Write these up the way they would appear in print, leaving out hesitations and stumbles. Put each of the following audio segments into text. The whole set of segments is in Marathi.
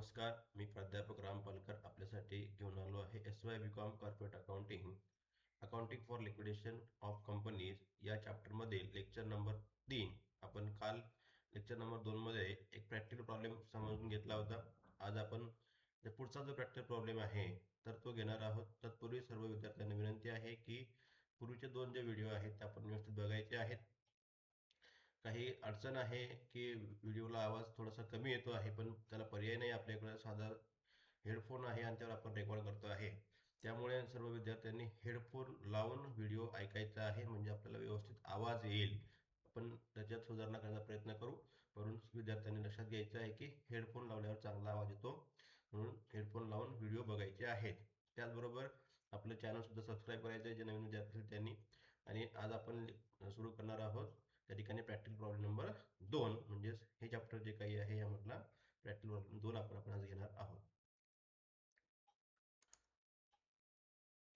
नमस्कार, मी प्राध्यापक राम पालकर आपल्यासाठी घेऊन आलो आहे SY BCom corporate accounting accounting for liquidation of companies या चॅप्टरमध्ये लेक्चर नंबर 3. आपण काल लेक्चर नंबर 2 मध्ये एक प्रॅक्टिकल प्रॉब्लेम समजून घेतला होता. आज आपण पुढचा जो प्रॅक्टिकल प्रॉब्लेम आहे तर तो घेणार आहोत. तत्पूर्वी सर्व विद्यार्थ्यांना विनंती आहे की पूर्वीचे 2 जे व्हिडिओ आहेत ते आपण व्यवस्थित बघायचे आहेत. काही अडचण आहे की व्हिडिओला आवाज थोडासा कमी येतो आहे, पण त्याला पर्याय नाही. आपल्याकडे साधा हेडफोन आहे आणि त्यावर आपण रेकॉर्ड करतो आहे. त्यामुळे सर्व विद्यार्थ्यांनी हेडफोन लावून व्हिडिओ ऐकायचा आहे, म्हणजे आपल्याला व्यवस्थित आवाज येईल. आपण त्याच्यात सुधारणा करण्याचा प्रयत्न करू. म्हणून विद्यार्थ्यांनी लक्षात घ्यायचं आहे की हेडफोन लावल्यावर चांगला आवाज येतो, म्हणून हेडफोन लावून व्हिडिओ बघायचे आहेत. त्याचबरोबर आपलं चॅनल सुद्धा सबस्क्राईब करायचं आहे जे नवीन विद्यार्थी आहेत त्यांनी. आणि आज आपण सुरू करणार आहोत त्या ठिकाणी प्रॅक्टिकल प्रॉब्लेम नंबर 2, म्हणजेच हे चॅप्टर जे काही आहे यामधला प्रॅक्टिकल प्रॉब्लेम 2 आपण आज घेणार आहोत.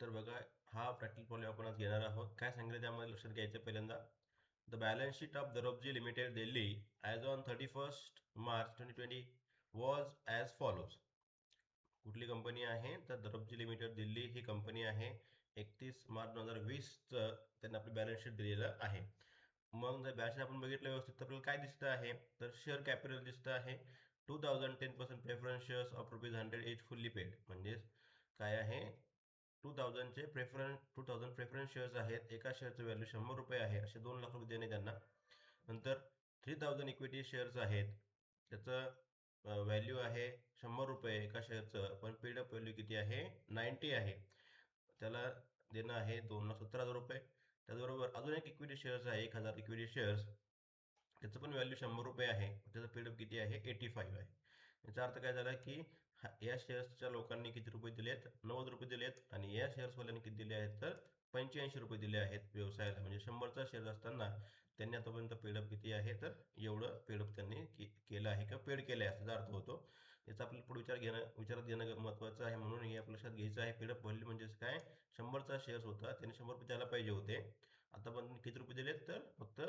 तर बघा, हा प्रॅक्टिकल प्रॉब्लेम आपण आज घेणार आहोत. काय सांगितलं त्यामध्ये लक्षात घ्यायचं. पहिल्यांदा, the balance sheet of Darobji limited Delhi as on 31 March 2020 was as follows. कुठली कंपनी आहे तर दरोबजी लिमिटेड दिल्ली ही कंपनी आहे. 31 मार्च 2020चं त्यांनी आपली बॅलन्स शीट दिलेलं आहे. मग जर बॅलन्स शीट आपण बघितलं व्यवस्थित तर आपल्याला काय दिसतं आहे तर शेअर कॅपिटल दिसतं आहे 2010% preference shares of ₹100 H fully paid. म्हणजेच काय आहे, 2000 प्रेफरन्स शेअर्स आहेत. एका शेअरचं व्हॅल्यू ₹100 आहे, असे 2 लाख रुपये देणे त्यांना. नंतर 3000 इक्विटी शेअर्स आहेत, त्याचं व्हॅल्यू आहे ₹100 एका शेअरचं, पण पेड अप व्हॅल्यू किती आहे 90 आहे. त्याला देणं आहे ₹2,70,000. त्याचबरोबर अजून एक इक्विटी शेअर्स आहे 1000 इक्विटी शेअर्स, त्याचं पण व्हॅल्यू ₹100 आहे, त्याचं पेड अप किती आहे 85 आहे. याचा अर्थ काय झाला की या शेअर्सच्या लोकांनी किती रुपये दिलेत, ₹90 दिलेत, आणि या शेअर्सवाल्यांनी किती दिले आहेत तर ₹85 दिले आहेत व्यवसायाला. म्हणजे 100चा शेअर असताना त्यांनी आतापर्यंत पेडअप किती आहे तर एवढं पेडअप त्यांनी केलं आहे किंवा पेड केलं आहे असा अर्थ होतो. याचा आपल्याला पुढे विचारात घेणं महत्त्वाचं आहे, म्हणून हे आपल्या लक्षात घ्यायचं आहे. पेडअप व्हॅल्यू म्हणजेच काय, 100चा शेअर्स होता, त्यांनी ₹100 द्यायला पाहिजे होते, आता पण किती रुपये दिलेत तर फक्त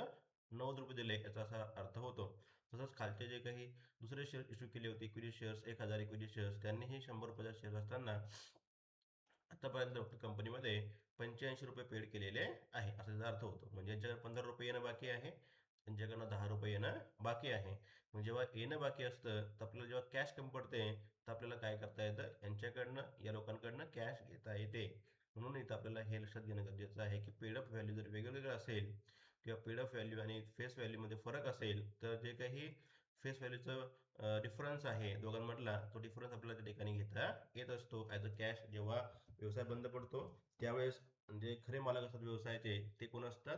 ₹90 दिले, याचा असा अर्थ होतो. तसंच खालचे जे काही दुसरे शेअर इश्यू केले होते इक्विटी शेअर्स 1000 इक्विटी शेअर्स, त्यांनीही ₹100 शेअर असताना आतापर्यंत फक्त कंपनीमध्ये ₹85 पेड केलेले आहे, असा त्याचा अर्थ होतो. म्हणजे यांच्याकडे ₹15 येणं बाकी आहे, त्यांच्याकडनं ₹10 येणं बाकी आहे. मग जेव्हा येणं बाकी असतं तर आपल्याला जेव्हा कॅश कमी पडते तर आपल्याला काय करता येतं, यांच्याकडनं या लोकांकडनं कॅश घेता येते. म्हणून इथं आपल्याला हे लक्षात घेणं गरजेचं आहे की पेडअप व्हॅल्यू जर वेगवेगळं असेल किंवा पेडअप व्हॅल्यू आणि फेस व्हॅल्यूमध्ये फरक असेल तर जे काही फेस व्हॅल्यूचं डिफरन्स आहे दोघांमधला, तो डिफरन्स आपल्याला त्या ठिकाणी घेता येत असतो ॲज अ कॅश. जेव्हा व्यवसाय बंद पडतो त्यावेळेस जे खरे मालक असतात व्यवसायाचे ते कोण असतात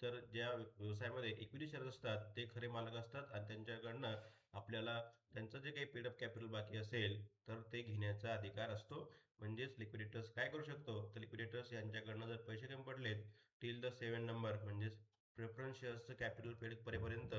तर ज्या व्यवसायामध्ये इक्विटी शेअर्स असतात ते खरे मालक असतात, आणि त्यांच्याकडनं आपल्याला त्यांचं जे काही पेड अप कॅपिटल बाकी असेल तर ते घेण्याचा अधिकार असतो. म्हणजेच लिक्विडेटर्स काय करू शकतो तर लिक्विडेटर्स यांच्याकडनं जर पैसे कमी पडलेत टिल द 7 नंबर, म्हणजेच प्रेफरन्स शेअर्सचं कॅपिटल पेड करेपर्यंत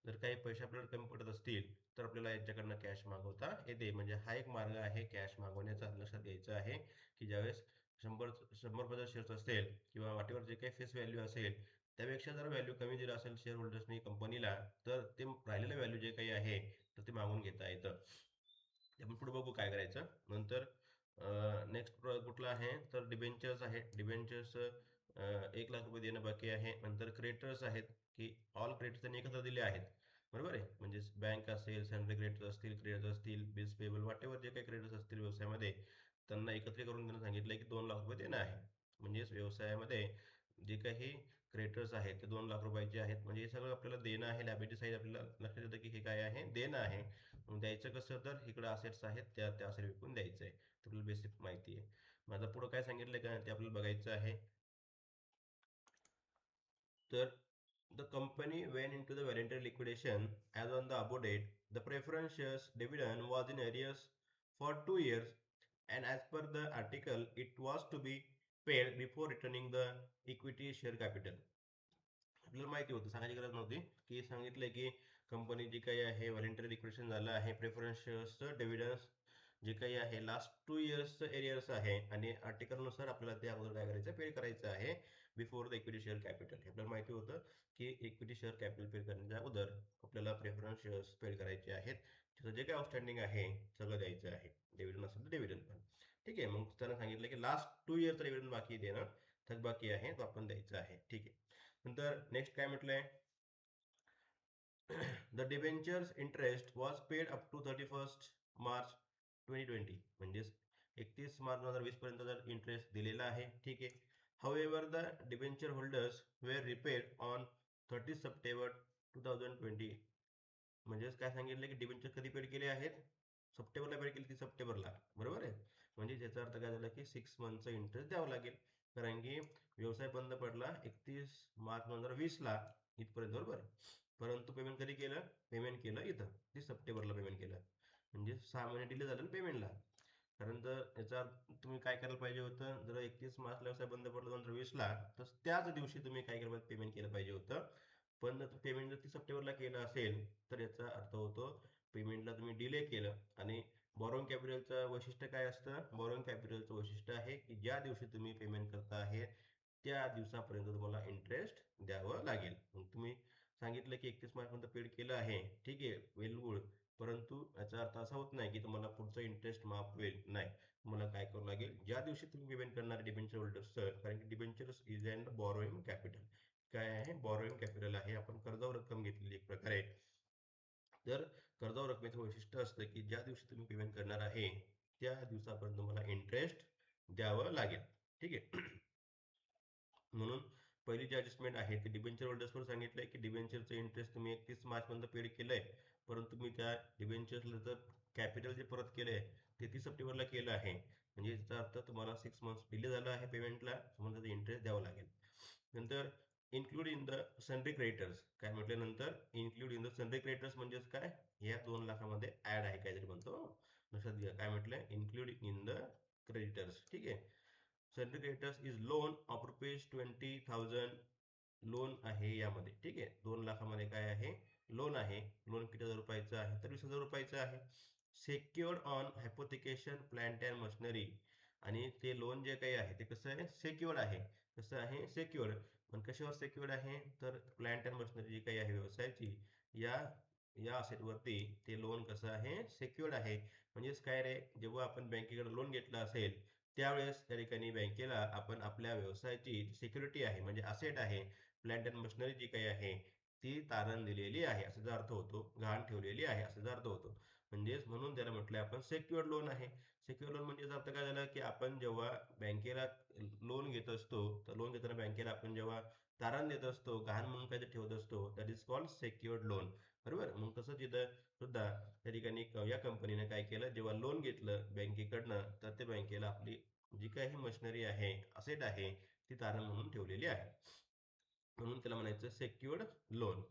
जर काही पैसे आपल्याला कमी पडत असतील तर आपल्याला यांच्याकडनं कॅश मागवता येते. म्हणजे हा एक मार्ग आहे कॅश मागवण्याचा. लक्षात घ्यायचं आहे की ज्यावेळेस 100 शेअर्स असेल किंवा वाटेवर जे काही फेस व्हॅल्यू असेल त्यापेक्षा जर व्हॅल्यू कमी दिला असेल शेअर होल्डर्सनी कंपनीला, तर ते राहिलेलं व्हॅल्यू जे काही आहे तर ते मागून घेता येतं. आपण पुढे बघू काय करायचं. नंतर नेक्स्ट कुठला आहे तर डिबेंचर्स आहे. डिबेंचर्स ₹1,00,000 देणं बाकी आहे. नंतर क्रेडिटर्स आहेत की ऑल क्रेडिटर्स त्यांनी एकत्र दिले आहेत, बरोबर आहे. म्हणजेच बँक असेल, सॅलरी क्रेडिटर्स असतील, बिल्स पेबल, वाटेवर जे काही क्रेडिटर्स असतील व्यवसायामध्ये त्यांना एकत्र करून त्यांना सांगितलं की ₹2,00,000 देणं आहे. म्हणजेच व्यवसायामध्ये जे काही क्रेडिटर्स आहेत ते ₹2,00,000 आहेत. म्हणजे हे सगळं आपल्याला देणं आहे. लायबिलिटी साईड आपल्याला लक्षात येतं की हे काय आहे, देणं आहे. मग द्यायचं कसं तर इकडं असेट्स आहेत त्या असेट विकून द्यायचं आहे. आपल्याला बेसिक माहिती आहे. माझं पुढं काय सांगितलं का ते आपल्याला बघायचं आहे. तर the company went into the voluntary liquidation as on the above date. The preference shares dividend was in arrears for 2 years, and as per the article it was to be paid before returning the equity share capital. आपल्याला माहिती होतं, सांगायची गरज नव्हती की सांगितलंय की कंपनी जी काही आहे व्हॉलेंटरी लिक्विडेशन झालं आहे, प्रेफरन्स शेअर्सचं डिव्हिडन्स जे काही आहे लास्ट 2 इयर्सचं एरियर्स आहे आणि आर्टिकलनुसार आपल्याला ते अगोदर काय करायचं, पेड करायचं आहे before the equity share capital. आपल्याला माहिती होतं की इक्विटी शेअर कॅपिटल पेड करण्याच्या अगोदर आपल्याला प्रेफरन्स शेअर्स पेड करायचे आहेत. त्याचं जे काही आउटस्टँडिंग आहे सगळं द्यायचं आहे. डिव्हिडंड असेल तर डिव्हिडंड पण. ठीक आहे. मग त्यानं सांगितलं की लास्ट 2 इयर्सचं डिव्हिडंड बाकी देणं थकबाकी आहे, तो आपण द्यायचा आहे. ठीक आहे. नंतर नेक्स्ट काय म्हटलंय, the debentures interest was paid up to 31 March 2020. म्हणजेच 31 मार्च 2020 पर्यंत जर इंटरेस्ट दिलेला आहे. ठीक आहे. However the debenture holders were repaid on 30 September 2020. म्हणजेच काय सांगितलं की डिबेंचर कधी पेड केले आहेत, सप्टेंबरला पेड केली, 30 सप्टेंबरला. बरोबर आहे. म्हणजे त्याचा अर्थ काय झाला की 6 मंथचा इंटरेस्ट द्यावा लागेल, कारण की व्यवसाय बंद पडला 31 मार्च 2020ला इथपर्यंत. बरोबर. परंतु पेमेंट कधी केलं, पेमेंट केलं इथं 30 सप्टेंबरला पेमेंट केलं. म्हणजे 6 महिने डिले झालं पेमेंटला. कारण जर याचा तुम्ही काय करायला पाहिजे होतं, जर 31 मार्चला व्यवसाय बंद पडला 2020ला, तर त्याच दिवशी तुम्ही काय केलं, पेमेंट केलं पाहिजे होतं. पण पेमेंट जर 30 सप्टेंबरला केलं असेल तर याचा अर्थ होतो पेमेंटला तुम्ही डिले केलं. आणि बॉरोइंग कॅपिटलचं वैशिष्ट्य काय असतं, बॉरोइंग कॅपिटलचं वैशिष्ट्य आहे की ज्या दिवशी तुम्ही पेमेंट करता आहे त्या दिवसापर्यंत तुम्हाला इंटरेस्ट द्यावं लागेल. मग तुम्ही सांगितलं की 31 मार्च पेड केलं आहे, ठीक आहे, वेल गुड. परंतु याचा अर्थ असा होत नाही की तुम्हाला पुढचं इंटरेस्ट माफ होईल, नाही. तुम्हाला काय करावं लागेल, ज्या दिवशी तुम्ही पेमेंट करणार डिबेंचर होल्डर्सचं, कारण की debentures is and borrowing capital. काय आहे, बॉरोइंग कॅपिटल आहे. आपण कर्जावर रक्कम घेतलेली एक प्रकारे. तर कर्जावर रकमेचं वैशिष्ट्य असतं की ज्या दिवशी तुम्ही पेमेंट करणार आहे त्या दिवसापर्यंत तुम्हाला इंटरेस्ट द्यावं लागेल. ठीक आहे. म्हणून पहिली जी ॲडजस्टमेंट आहे ती डिबेंचर होल्डर्सवर सांगितलंय की डिबेंचरचं इंटरेस्ट तुम्ही 31 मार्चपर्यंत पेड केलंय, परंतु तुम्ही त्या डिबेंचरला जर कॅपिटल जे परत केलंय ते 30 सप्टेंबरला केलं आहे. म्हणजे याचा अर्थ तुम्हाला 6 मंथ्स डिले झाला आहे पेमेंटला, तुम्हाला इंटरेस्ट द्यावं लागेल. नंतर इन्क्लूड इन द सनरी क्रेडिटर्स काय म्हटल्यानंतर, इन्क्लूड इन द सनरी क्रेडिटर्स म्हणजेच काय, या 2 लाखामध्ये ऍड आहे काहीतरी म्हणतो. लक्षात घ्या काय म्हटलंय, इन्क्लूड इन द क्रेडिटर्स. ठीक आहे. सनरी creditors is loan of ₹20,000. Loan आहे यामध्ये. ठीक आहे. 2 लाखामध्ये काय आहे, लोन आहे. लोन किती हजार रुपयाचं आहे, तर 20,000 रुपयाचं आहे. Secured on hypothecation plant and machinery. आणि ते लोन जे काही आहे ते कसं आहे, सेक्युअर्ड आहे. कसं आहे, सेक्युअर्ड. पण कशावर सेक्युअर्ड आहे, तर प्लांट अँड मशिनरी जी काही आहे व्यवसायाची, या या असेटवरती ते लोन कसं आहे, सेक्युअर्ड आहे. म्हणजेच काय रे, जेव्हा आपण बँकेकडे लोन घेतलं असेल त्यावेळेस त्या ठिकाणी बँकेला आपण आपल्या व्यवसायाची सिक्युरिटी आहे, म्हणजे असेट आहे, प्लांट अँड मशिनरी जी काही आहे ती तारण दिलेली आहे असा अर्थ होतो, गहाण ठेवलेली आहे असा अर्थ होतो. म्हणजेच म्हणून त्याला म्हटलंय आपण सेक्युअर्ड लोन आहे. सेक्युअर्ड लोन म्हणजे अर्थ काय झाला की आपण जेव्हा बँकेला लोन घेत असतो, तर लोन घेताना बँकेला आपण जेव्हा तारण देत असतो, गहाण म्हणून काहीतरी ठेवत असतो, that is called secured loan. बरोबर. मग तसंच इथं सुद्धा त्या ठिकाणी या कंपनीने काय केलं, जेव्हा लोन घेतलं बँकेकडनं तर ते बँकेला आपली जी काही मशिनरी आहे, असेट आहे, ती तारण म्हणून ठेवलेली आहे. म्हणून त्याला म्हणायचं सेक्युअर्ड लोन.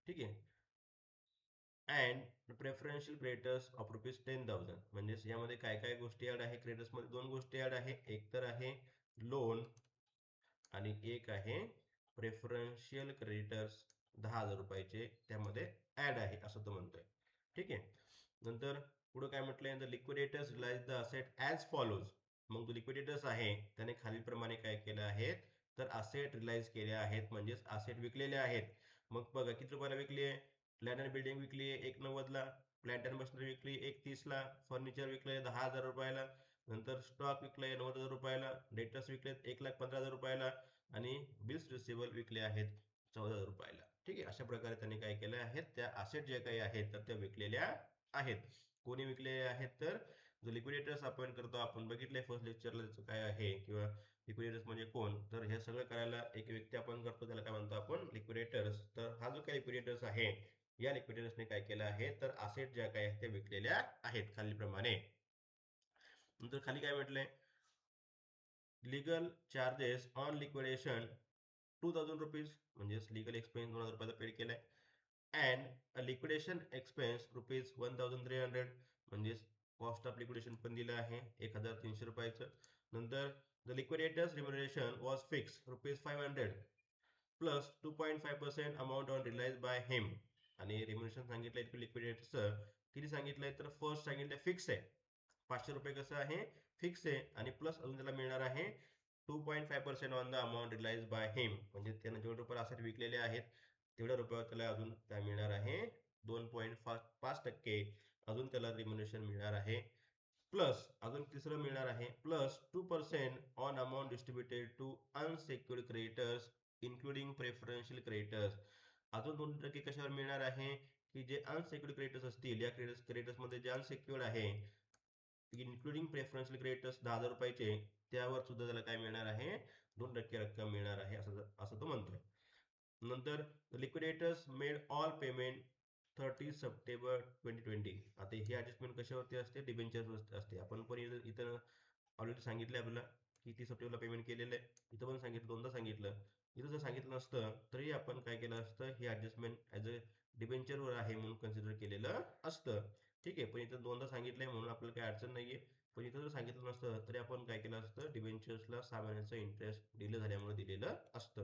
ठीक आहे. And preferential creditors of ₹10,000. म्हणजेच यामध्ये काय काय गोष्टी ऍड आहे, क्रेडिटर्समध्ये 2 गोष्टी ऍड आहे. एक तर आहे लोन आणि एक आहे प्रेफरन्शियल क्रेडिटर्स 10,000 रुपयाचे त्यामध्ये ऍड आहे असं तो म्हणतोय. ठीक आहे. नंतर पुढे काय म्हटलंय, the liquidators realise the asset as follows. मग जो लिक्विडेटर्स आहे त्याने खालीलप्रमाणे काय केलं आहे, तर असेट रिलाइज केले आहेत, म्हणजेच असेट विकलेले आहेत. मग बघा किती रुपयाला विकली आहे, लँड अँड बिल्डिंग विकली आहे 1,90,000ला, प्लांट अँड मशिनरी विकली 1,30,000ला, फर्निचर विकलंय 10,000 रुपयाला, नंतर स्टॉक विकलाय 90,000 रुपयाला, डेटर्स विकलेत 1,15,000 रुपयाला आणि बिल्स रिसिबल विकले आहेत 14,000 रुपयाला. ठीक आहे. अशा प्रकारे त्यांनी काय केलं आहे, त्या असेट जे काही आहेत तर त्या विकलेल्या आहेत. कोणी विकलेले आहेत, तर जो लिक्विडेटर्स अपॉइंट करतो, आपण बघितलंय फर्स्ट लेक्चरला त्याचं काय आहे, किंवा लिक्विडेटर्स म्हणजे कोण, तर हे सगळं करायला एक व्यक्ती आपण करतो त्याला काय म्हणतो आपण, लिक्विडेटर्स. तर हा जो काही लिक्विडेटर्स आहे या लिक्विडेटर्सने काय केलं आहे, तर असेट ज्या काही आहेत त्या विकलेल्या आहेत खालीलप्रमाणे. नंतर खाली काय म्हटलंय, legal charges on liquidation 2,000 rupees. म्हणजेच लिगल एक्सपेन्स 2,000 रुपयाचा पेड केलाय. And liquidation expense ₹1,300. म्हणजेच कॉस्ट ऑफ लिक्विडेशन पण दिलं आहे 1,300 रुपयाचं. नंतर the liquidator's remuneration was fix ₹500 plus 2.5% amount on realise by him. आणि रिम्युनरेशन सांगितलंय लिक्विडेटरचं किती सांगितलंय, तर फर्स्ट सांगितलंय फिक्स आहे. 500 रुपये कसं आहे, फिक्स आहे, आणि प्लस अजून त्याला मिळणार आहे 2.5% on the amount realise by him, म्हणजे त्यानं जेवढे रुपये असेट विकलेले आहेत तेवढ्या रुपयावर त्याला अजून काय मिळणार आहे, 2.5% अजून त्याला रिम्युनरेशन मिळणार आहे. प्लस अजून तिसरं मिळणार आहे plus 2% on amount distributed to unsecured creditors including preferential creditors. अजून 2% कशावर मिळणार आहे, की जे अनसेक्युर्ड क्रेडिटर्स असतील, या क्रेडिटर्स मध्ये जे अनसेक्युर्ड आहे इन्क्लुडिंग प्रेफरन्शियल क्रेडिटर्स 10,000 रुपयाचे, त्यावर सुद्धा त्याला काय मिळणार आहे, 2% रक्कम मिळणार आहे, असं असं तो म्हणतोय. नंतर liquidators made all payment 30 September 2020. आता ही ऍडजस्टमेंट कशावरती असते, डिबेंचर असते. आपण पण इथं ऑलरेडी सांगितलं आपल्याला की 30 सप्टेंबरला पेमेंट केलेलं आहे, इथं पण सांगितलं, दोनदा सांगितलं. इथं जर सांगितलं नसतं तरी आपण काय केलं असतं, ही ऍडजस्टमेंट ऍज अ डिबेंचरवर आहे म्हणून कन्सिडर केलेलं असतं. ठीक आहे, पण इथं दोनदा सांगितलंय म्हणून आपल्याला काही अडचण नाहीये. पण इथं जर सांगितलं नसतं तरी आपण काय केलं असतं, डिबेंचर्सला 6 महिन्याचं इंटरेस्ट डिले झाल्यामुळे दिलेलं असतं.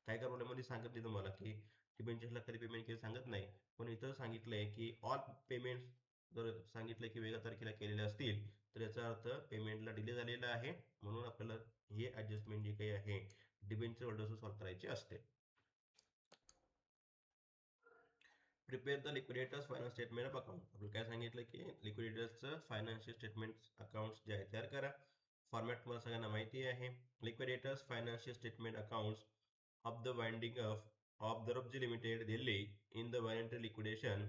काय काय प्रॉब्लेममध्ये सांगत नाही तुम्हाला की डिबेंचर्सला कधी पेमेंट केलं सांगत नाही, पण इथं सांगितलंय की ऑल पेमेंट जर सांगितलं की वेगळ्या तारखेला केलेले असतील तर याचा अर्थ पेमेंटला डिले झालेला आहे, म्हणून आपल्याला हे ऍडजस्टमेंट जे काही आहे डिबेंचर होल्डर्स सॉल्व्ह करायची असते. Prepare the liquidators finance statement of account. आपण काय सांगितलं की लिक्विडेटर्सचं फायनान्शियल स्टेटमेंट अकाउंट्स जे आहे तयार करा. फॉर्मॅट तुम्हाला सगळ्यांना माहिती आहे. Liquidators financial statement accounts of the winding up of Darabji Limited, Delhi in the voluntary liquidation.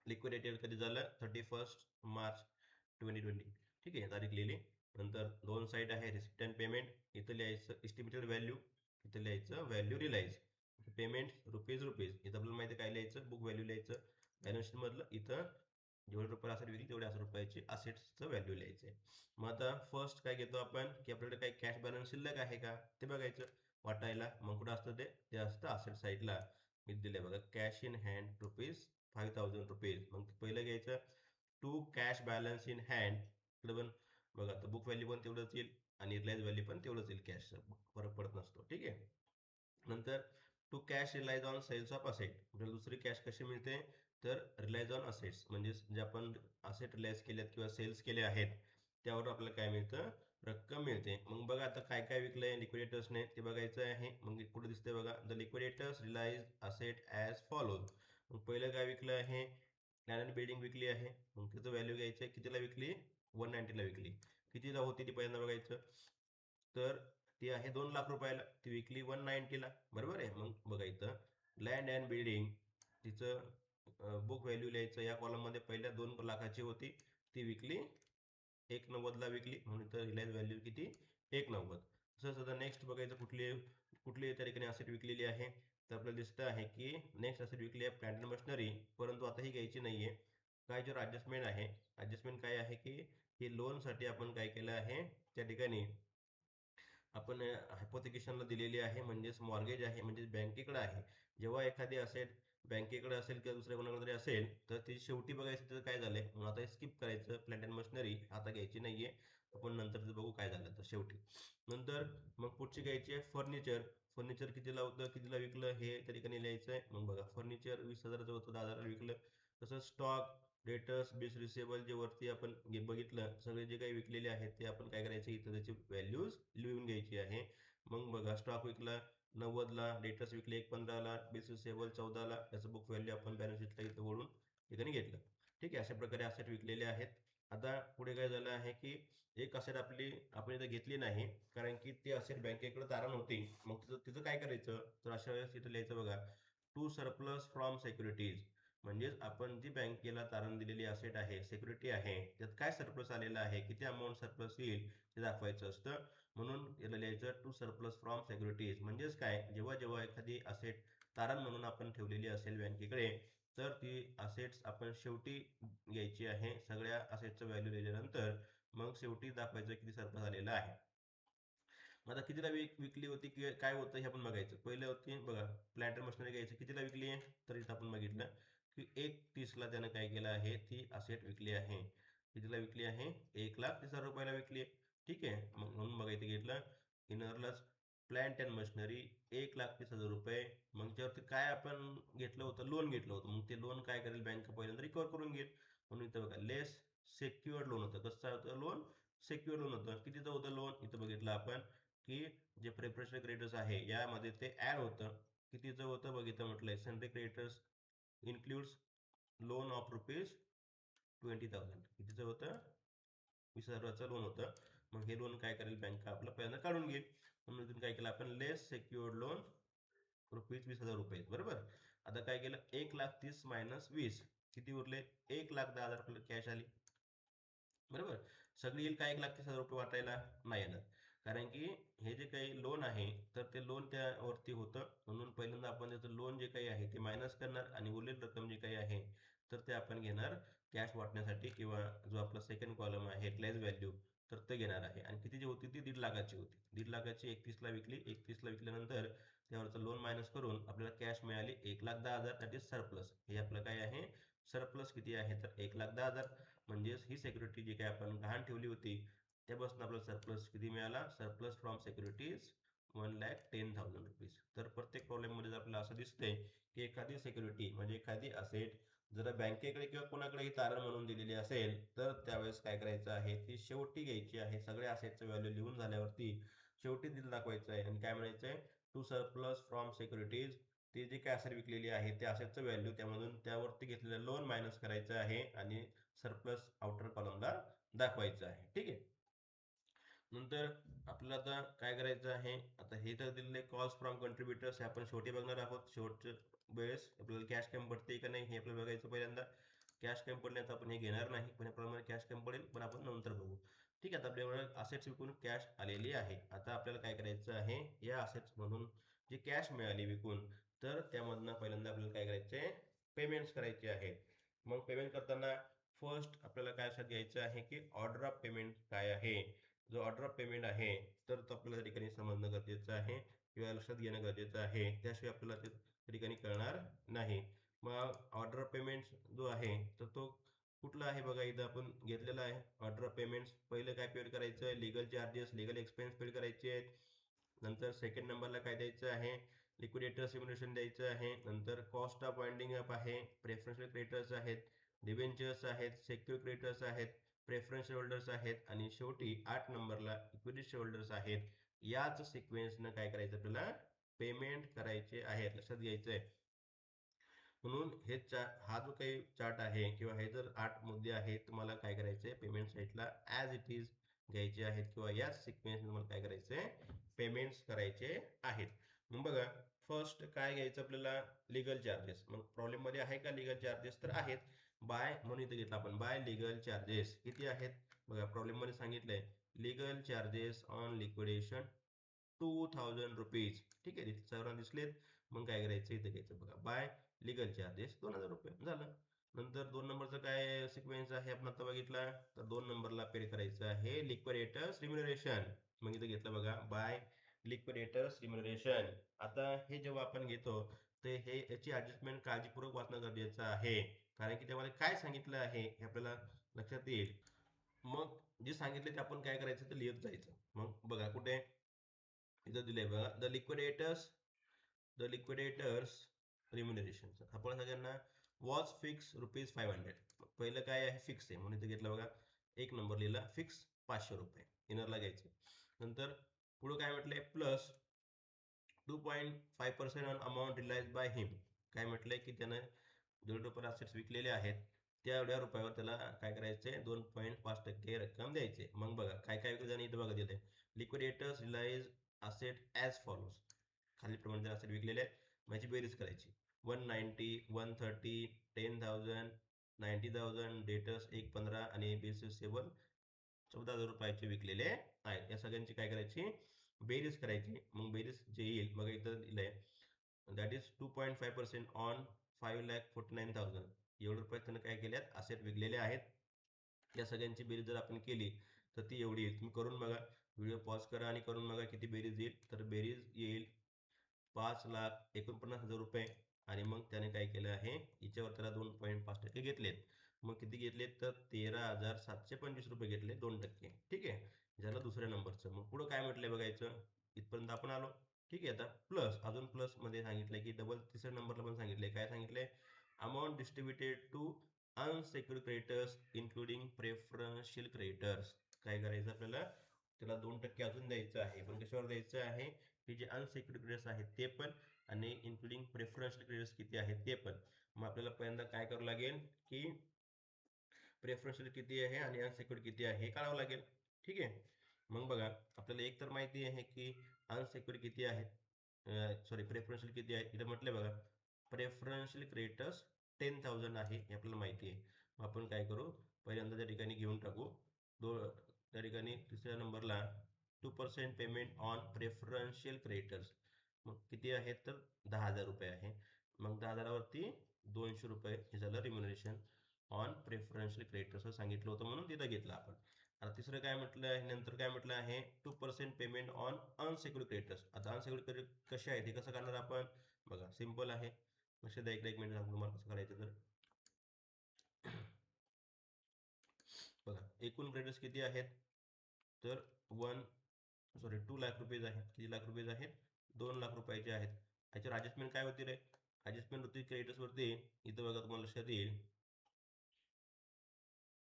Liquidated कधी झालं, 31 मार्च 2020. ठीक आहे, तारीख लिहिली. नंतर दोन साईड आहे, रिसिप्ट अँड पेमेंट. इथं लिहायचं एस्टिमेटेड व्हॅल्यू, इथं लिहायचं व्हॅल्यू रिलाइज. पेमेंट रुपीज इथं आपल्याला माहिती काय लिहायचं, बुक व्हॅल्यू लिहायचं. बॅलन्स शीट मधलं इथं जेवढे रुपये असेट विकली तेवढे रुपयाची असेट्सचं व्हॅल्यू लिहायचं. मग आता फर्स्ट काय घेतो आपण, की आपल्याकडे काही कॅश बॅलन्स शिल्लक आहे का ते बघायचं वाटायला. मग कुठं असतं ते असतं असेट साईडला. मी दिले बघा, कॅश इन हँड ₹5,000. मग पहिलं घ्यायचं to cash balance in hand. पण बघा, तर बुक व्हॅल्यू पण तेवढंच येईल आणि रिलायन्स व्हॅल्यू पण तेवढंच येईल, कॅश फरक पडत नसतो. ठीक आहे. नंतर to cash realise on sales of asset. आपल्याला दुसरी कॅश कशी मिळते, तर रिलायज ऑन असेट्स, म्हणजे जे आपण असेट रिलायज केलेत किंवा सेल्स केले आहेत त्यावर आपल्याला काय मिळतं, रक्कम मिळते. मग बघा आता काय काय विकलंय लिक्विडेटर्सने ते बघायचं आहे. मग कुठे दिसतंय बघा, the liquidators realise asset as follows. मग पहिलं काय विकलं आहे, लँड अँड बिल्डिंग विकली आहे. मग त्याचं व्हॅल्यू घ्यायचं आहे, कितीला विकली, 190ला विकली. कितीला होती ती पहिल्यांदा बघायचं, तर ती आहे 2 लाख रुपयाला, ती विकली 190ला. बरोबर आहे. मग बघा इथं लँड अँड बिल्डिंग, तिचं बुक व्हॅल्यू लिहायचं या कॉलम मध्ये, पहिल्या 2 लाखाची होती ती विकली 190ला विकली, म्हणून इथं रिलायन्स व्हॅल्यू किती, 190. तसंच आता नेक्स्ट बघायचं, कुठली कुठली त्या ठिकाणी असेट विकलेली आहे, तर आपल्याला दिसतं आहे की नेक्स्ट असेट विकली आहे प्लांट अँड मशिनरी, परंतु आता ही घ्यायची नाहीये. काय जर ऍडजस्टमेंट आहे, ऍडजस्टमेंट काय आहे की हे लोनसाठी आपण काय केलं आहे, त्या ठिकाणी आपण हायपोथिकेशनला दिलेली आहे, म्हणजेच मॉर्गेज आहे, म्हणजे बँकेकडे आहे. जेव्हा एखादी असेट बँकेकडे असेल किंवा दुसऱ्या कोणाकडे तरी असेल तर ती शेवटी बघायचं त्याचं काय झालंय. म्हणून आता स्किप करायचं, प्लांट अँड मशिनरी आता घ्यायची नाहीये, आपण नंतर बघू काय झालं तर शेवटी. नंतर मग पुढची घ्यायची आहे फर्निचर. फर्निचर कितीला होतं, कितीला विकलं हे त्या ठिकाणी लिहायचं आहे. मग बघा, फर्निचर 20,000चं होतं, 10,000ला विकलं. तसंच स्टॉक, डेटर्स, बिल्स रिसेबल जे वरती आपण बघितलं, सगळे जे काही विकलेले आहेत ते आपण काय करायचं, इथं त्याची व्हॅल्यूज लिहून घ्यायची आहे. मग बघा, स्टॉक विकला 90ला, डेटर्स विकले 115ला, बिल्स रिसेबल 14ला, त्याचं बुक व्हॅल्यू आपण बॅलन्स शीटला इथं वळून ठिकाणी घेतलं. ठीक आहे, अशा प्रकारे असेट विकलेले आहेत. आता पुढे काय झालं आहे की एक असेट आपण इथं घेतली नाही, कारण की ती असेट बँकेकडे तारण होती. मग तिचं काय करायचं, तर अशा वेळेस इथं लिहायचं बघा, टू सरप्लस फ्रॉम सेक्युरिटीज. म्हणजेच आपण जी बँकेला तारण दिलेली असेट आहे, सिक्युरिटी आहे, त्यात काय सरप्लस आलेला आहे, किती अमाऊंट सरप्लस येईल ते दाखवायचं असतं. म्हणून याला लिहायचं टू सरप्लस फ्रॉम सिक्युरिटीज. म्हणजेच काय, जेव्हा जेव्हा एखादी असेट तारण म्हणून आपण ठेवलेली असेल बँकेकडे, तर ती असेट्स आपण शेवटी घ्यायची आहे. सगळ्या असेटचं व्हॅल्यू दिल्यानंतर मग शेवटी दाखवायचं किती सरप्लस आलेला आहे. मग आता कितीला विकली होती, की काय होतं हे आपण बघायचं. पहिलं होती बघा, प्लांट अँड मशिनरी घ्यायची, कितीला विकली आहे, तर इथं आपण बघितलं की 130ला त्यानं काय केलं आहे, ती असेट विकली आहे. कितीला विकली आहे, 1,30,000 रुपयाला विकली आहे. ठीक आहे, मग म्हणून बघायचं घेतलं इनरलाच प्लांट अँड मशिनरी 1,30,000 रुपये. मग त्यावरती काय आपण घेतलं होतं, लोन घेतलं होतं. मग ते लोन काय करेल, बँक पहिल्यांदा रिकवर करून घेईल. म्हणून इथं बघा लेस सेक्युअर्ड लोन होतं. कसं होतं लोन? सेक्युअर्ड लोन होतं. कितीचं होतं लोन? इथं बघितलं आपण की जे प्रिफरेन्शियल क्रेडिटर्स आहे यामध्ये ते ऍड होतं. कितीचं होतं बघितलं म्हटलंय सनरी creditors includes loan of rupees 20,000. कितीचं होतं? 20,000चं लोन होतं. मग हे लोन काय करेल बँक आपलं पहिल्यांदा काढून घेईल. म्हणून इथून काय केलं आपण लेस सेक्युअर्ड लोन रुपीज 20,000 बरोबर. आता काय केलं 1,30,000 मायनस 20 किती उरले 1,10,000 आपल्याला कॅश आली बरोबर. सगळी येईल का 1,30,000 वाटायला नाही येणार कारण की हे जे काही लोन आहे तर ते लोन त्यावरती होतं म्हणून पहिल्यांदा आपण त्याचं लोन जे काही आहे ते मायनस करणार आणि उरलेली रक्कम जी काही आहे तर ते आपण घेणार कॅश वाटण्यासाठी किंवा जो आपला सेकंड कॉलम आहे क्लेज व्हॅल्यू तर ते घेणार आहे आणि कितीची होती ती 1,50,000ची होती 1,50,000ची 31ला विकली 31ला विकल्यानंतर त्यावरचं लोन मायनस करून आपल्याला कॅश मिळाली 1,10,000 दॅट इज सरप्लस हे आपलं काय आहे सरप्लस किती आहे तर 1,10,000 म्हणजेच ही सिक्युरिटी जी काही आपण गहाण ठेवली होती त्यापासून आपल्याला सरप्लस किती मिळाला सरप्लस फ्रॉम सिक्युरिटीज 1,10,000 तर प्रत्येक प्रॉब्लेममध्ये आपल्याला असं दिसतंय की एखादी सिक्युरिटी म्हणजे एखादी असेट जर बँकेकडे किंवा कोणाकडेही तारण म्हणून दिलेली असेल तर त्यावेळेस काय करायचं आहे ती शेवटी घ्यायची आहे सगळ्या असेटचं व्हॅल्यू लिहून झाल्यावरती शेवटी दिलं दाखवायचं आहे आणि काय म्हणायचंय टू सरप्लस फ्रॉम सिक्युरिटीज ती जी काय असेट विकलेली आहे त्या असेटचं व्हॅल्यू त्यामधून त्यावरती घेतलेलं लोन मायनस करायचं आहे आणि सरप्लस आउटर कॉलमला दाखवायचं आहे ठीक आहे. नंतर आपल्याला आता काय करायचं आहे आता हे तर दिलेले कॉल्स फ्रॉम कंट्रीब्युटर्स हे आपण शेवटी बघणार आहोत शेवटच्या वेळेस आपल्याला कॅश कमी पडते का नाही हे आपल्याला बघायचं पहिल्यांदा कॅश कमी पडले तर आपण हे घेणार नाही पण याप्रमाणे कॅश कमी पडेल पण आपण नंतर बघू ठीक आहे. आता आपल्याकडे असेट्स विकून कॅश आलेली आहे आता आपल्याला काय करायचं आहे या असेट्स म्हणून जी कॅश मिळाली विकून तर त्यामधनं पहिल्यांदा आपल्याला काय करायचे पेमेंट्स करायचे आहेत. मग पेमेंट करताना फर्स्ट आपल्याला काय लक्षात घ्यायचं आहे की ऑर्डर ऑफ पेमेंट काय आहे जो ऑर्डर ऑफ पेमेंट आहे तर तो आपल्याला त्या ठिकाणी समजणं गरजेचं आहे किंवा लक्षात घेणं गरजेचं आहे त्याशिवाय आपल्याला त्या ठिकाणी कळणार नाही. मग ऑर्डर ऑफ पेमेंट जो आहे तर तो कुठला आहे बघा इथं आपण घेतलेला आहे ऑर्डर ऑफ पेमेंट्स पहिलं काय पेड करायचं आहे legal charges legal expense paid करायचे आहेत. नंतर सेकंड नंबरला काय द्यायचं आहे लिक्विडेटर सिम्युलेशन द्यायचं आहे. नंतर कॉस्ट ऑफ वाइंडिंग अप आहे प्रेफरन्शियल क्रेडिटर्स आहेत डिबेंचर्स आहेत सेक्युर क्रेडिटर्स आहेत प्रेफरन्स होल्डर्स आहेत आणि शेवटी 8 नंबरला इक्विटी होल्डर्स आहेत. याच सिक्वेन्सनं काय करायचं आपल्याला पेमेंट करायचे आहेत लक्षात घ्यायचं आहे. म्हणून हे हा जो काही चार्ट आहे किंवा हे जर 8 मुद्दे आहेत तुम्हाला काय करायचे पेमेंट साईडला ॲज इट इज घ्यायचे आहेत किंवा याच सिक्वेन्स तुम्हाला काय करायचे पेमेंट्स करायचे आहेत. मग बघा फर्स्ट काय घ्यायचं आपल्याला लिगल चार्जेस मग प्रॉब्लेम मध्ये आहे का लिगल चार्जेस तर आहेत बाय म्हणून इथे घेतलं आपण बाय लिगल चार्जेस किती आहेत बघा प्रॉब्लेम मध्ये सांगितलंय legal charges on liquidation 2,000 rupees ठीक आहे सर्वांना दिसलेत. मग काय करायचं इथे घ्यायचं बघा बाय लिगल चार्जेस 2,000 रुपये झालं. नंतर 2 नंबरचं काय सिक्वेन्स आहे आपण आता बघितला तर 2 नंबरला पे करायचं आहे लिक्विडेटर्स रिम्युनरेशन मग इथे घेतलं बघा बाय लिक्विडेटर्स रिम्युनरेशन. आता हे जेव्हा आपण घेतो तर हे याची ऍडजस्टमेंट काळजीपूर्वक वाचणं गरजेचं आहे कारण की त्यामध्ये काय सांगितलं आहे हे आपल्याला लक्षात येईल. मग जे सांगितले ते आपण काय करायचं तर लिहित जायचं. मग बघा कुठे इथं दिलंय बघा द लिक्विडेटर्स रिम्युनरेशन आपण सगळ्यांना वॉज फिक्स ₹500 पहिलं काय आहे फिक्स आहे म्हणून इथे घेतलं बघा 1 नंबर लिहिला फिक्स ₹500 इनरला घ्यायचं. नंतर पुढे काय म्हटलंय plus 2.5% on amount realise by him काय म्हटलंय की त्यानं जेवढे रुपये असेट्स विकलेले आहेत तेवढ्या रुपयावर त्याला काय करायचे 2.5% रक्कम द्यायचे. मग बघा काय काय विकलं इथं बघा दिलंय liquidators realise asset as follows खालीलप्रमाणे जर असेट विकलेले आहेत मग याची बेरीज करायची 190 130 10,000 90,000 डेटर्स 1.15 आणि बेसिस 7 14,000 रुपयाचे विकलेले आहेत. या सगळ्यांची काय करायची बेरीज करायची. मग बेरीज जे येईल बघा इथं दिलंय दॅट इज 2.5% ऑन 5,49,000 एवढे रुपये त्यानं काय केल्यात असेट विकलेले आहेत. या सगळ्यांची बेरीज जर आपण केली तर ती एवढी येईल. तुम्ही करून बघा व्हिडिओ पॉज करा आणि करून बघा किती बेरीज येईल तर बेरीज येईल 5,49,000 रुपये आणि मग त्याने काय केलं आहे हिच्यावर त्याला 2.5% घेतलेत. मग किती घेतलेत तर 13,725 रुपये घेतले 2% ठीक आहे झालं दुसऱ्या नंबरचं. मग पुढं काय म्हटलंय बघायचं इथपर्यंत आपण आलो ठीक आहे. आता प्लस अजून प्लस मध्ये सांगितलंय की डबल तिसऱ्या नंबरला पण सांगितलंय काय सांगितलंय amount distributed to unsecured creditors including preferential creditors. काय करायचं आपल्याला, त्याला 2% अजून द्यायचं आहे. पण कशावर द्यायचं आहे, हे जे अनसेक्युर्ड क्रेडिटर्स आहेत ते पण, आणि इन्क्लुडिंग प्रेफरन्शियल क्रेडिटर्स किती आहेत ते पण. मग आपल्याला पहिल्यांदा काय करावं लागेल की प्रेफरन्शियल किती आहे आणि अनसेक्युर्ड किती आहे हे काढावं लागेल. ठीक आहे. मग बघा, आपल्याला एक तर माहिती आहे की अनसेक्युर्ड किती आहे, सॉरी प्रेफरन्शियल किती आहे. इथं म्हटलं बघा, प्रेफरन्शियल क्रेडिटर्स 10,000 आहे हे आपल्याला माहिती आहे. मग आपण काय करू, पहिल्यांदा त्या ठिकाणी घेऊन टाकू त्या ठिकाणी तिसऱ्या नंबरला 2% पेमेंट ऑन प्रेफरन्शियल क्रेडिटर्स. मग किती आहे तर 10,000 रुपये आहे. मग 10,000वरती 200 रुपये हे झालं रिम्युनरेशन ऑन प्रेफरन्शियल क्रेडिटर्स सांगितलं होतं म्हणून तिथं घेतलं आपण. आता तिसरं काय म्हटलं आहे, नंतर काय म्हटलं आहे, 2% पेमेंट ऑन अनसेक्युर्ड क्रेडिटर्स. आता अनसेक्युर्ड क्रेडिट कसे आहे ते कसं करणार आपण, बघा सिंपल आहे. लक्ष द्या, एक मिनिट सांगतो तुम्हाला कसं करायचं. तर बघा, एकूण क्रेडिट्स किती आहेत तर 2 लाख रुपये आहेत. किती लाख रुपये आहेत, 2 लाख रुपयाचे आहेत. ह्याच्यावर ॲडजस्टमेंट काय होती रे, ॲडजस्टमेंट होती क्रेडिटर्सवरती. इथं बघा तुम्हाला लक्षात येईल,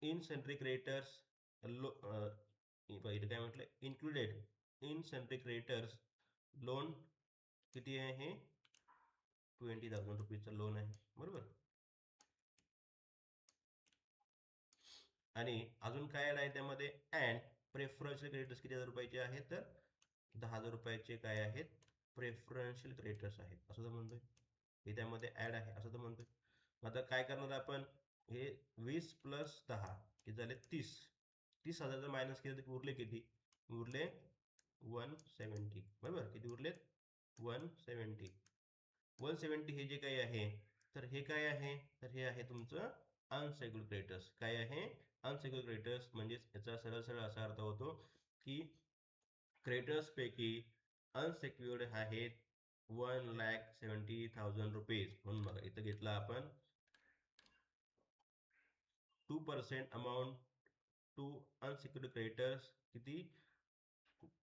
इन सेंट्री क्रेडिटर्स इथं काय म्हटलं, included in sundry creditors loan किती आहे, हे 20,000 रुपीजचं लोन आहे, बरोबर. आणि अजून काय ऍड आहे त्यामध्ये, अँड प्रेफरन्शियल क्रेडिटर्स किती हजार रुपयाचे आहेत तर 10,000 रुपयाचे काय आहेत, प्रेफरन्शियल क्रेडिटर्स आहेत असं तर म्हणतोय. हे त्यामध्ये ऍड आहे असं तर म्हणतोय. आता काय करणार आपण, हे 20 + 10 किती झाले 30. 30,000 जर मायनस केले तर उरले किती, उरले 170, बरोबर. किती उरलेत 170. 170 हे जे काही आहे तर हे काय आहे, तर हे आहे तुमचं अनसेक्युर्ड क्रेडिटर्स. काय आहे, अनसेक्युर्ड क्रेडिटर्स. म्हणजे याचा सरळ सरळ असा अर्थ होतो की क्रेडिटर्स पैकी अनसेक्युर्ड आहेत 1,70,000 रुपीज. म्हणून बघा इथं घेतला आपण 2% अमाऊंट टू अनसेक्युर्ड क्रेडिटर्स. किती,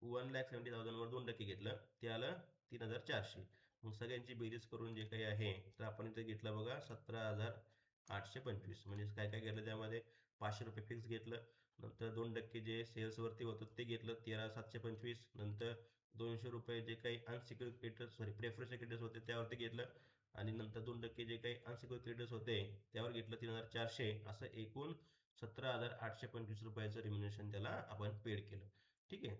1,70,000 वर 2% घेतलं, ते आलं 3,400. मग सगळ्यांची बेरीज करून जे काही आहे तर आपण इथे घेतलं बघा 17,825. म्हणजे काय काय घेतलं त्यामध्ये, 500 रुपये फिक्स घेतलं, नंतर 2% जे सेल्सवरती होतं ते घेतलं 13,725. नंतर 200 रुपये जे काही unsecured creditors, sorry preferential creditors होते त्यावरती घेतलं, आणि नंतर 2% जे काही अनसिक्युअर्ड क्रेडिटर्स होते त्यावर घेतलं 3,400. असं एकूण 17,825 रुपयाचं रिम्युनरेशन त्याला आपण पेड केलं. ठीक आहे.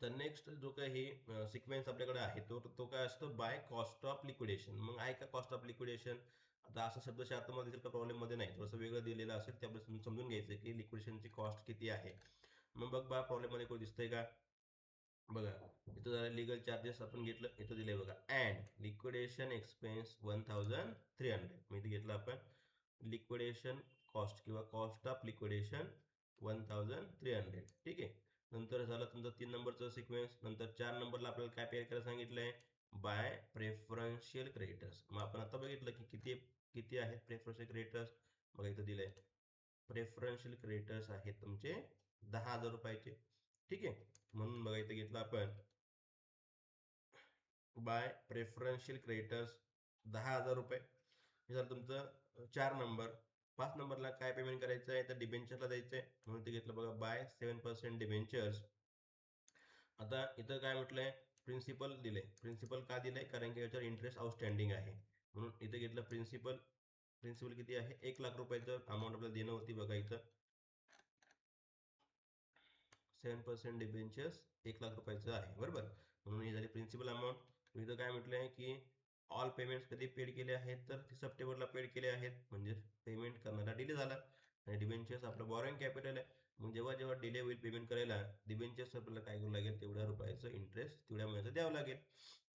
तर नेक्स्ट जो काही सिक्वेन्स आपल्याकडे आहे तो काय असतो, बाय कॉस्ट ऑफ लिक्विडेशन. मग आहे का कॉस्ट ऑफ लिक्विडेशन, आता असं शब्दशः अर्थमध्ये दिसेल का प्रॉब्लेम मध्ये नाही, थोडंसं वेगळं दिलेलं असेल ते आपण समजून घ्यायचं की लिक्विडेशनची कॉस्ट किती आहे. मग बघ बा प्रॉब्लेम मध्ये कोण दिसतंय का, बघा इथं झालं लिगल चार्जेस आपण घेतलं, इथं दिलंय बघा अँड लिक्विडेशन एक्सपेन्स 1,300. मग इथे घेतलं आपण लिक्विडेशन कॉस्ट किंवा कॉस्ट ऑफ लिक्विडेशन 1,300. ठीक आहे. नंतर झालं तुमचं 3 नंबरचं सिक्वेन्स. नंतर 4 नंबरला आपल्याला काय पे करायला सांगितलंय, बाय प्रेफरन्शियल क्रेडिटर्स. मग आपण आता बघितलं की किती किती आहेत प्रेफरन्शियल क्रेडिटर्स. बघा इथं दिलंय, प्रेफरन्शियल क्रेडिटर्स आहेत तुमचे 10,000 रुपयाचे. ठीक आहे. म्हणून बघा इथं घेतलं आपण बाय प्रेफरन्शियल क्रेडिटर्स 10,000 रुपये. हे झालं तुमचं 4 नंबर. 5 नंबरला काय पेमेंट करायचं आहे तर डिबेंचरला द्यायचं आहे, म्हणून ते घेतलं बघा बाय 7% डिबेंचर्स. आता इथं काय म्हटलंय, प्रिन्सिपल दिले. प्रिन्सिपल का दिलंय, कारण की याच्यावर इंटरेस्ट आउटस्टँडिंग आहे, म्हणून इथं घेतलं प्रिन्सिपल. प्रिन्सिपल किती आहे, 1 लाख रुपयाचं अमाऊंट आपल्याला देणं होती. बघा इथं 7% डिबेंचर्स 1 लाख रुपयाचं आहे, बरोबर. म्हणून ही झाली प्रिन्सिपल अमाऊंट. इथं काय म्हटलंय की ऑल पेमेंट्स कधी पेड केले आहेत तर 30 सप्टेंबरला पेड केले आहेत, म्हणजे पेमेंट करण्याला डिले झाला. आणि डिबेंचर्स आपलं बॉरोइंग कॅपिटल आहे, मग जेव्हा जेव्हा डिले होईल पेमेंट करायला, डिबेंचर्स आपल्याला काय करावं लागेल, तेवढ्या रुपयाचं इंटरेस्ट तेवढ्या महिन्याचं द्यावं लागेल.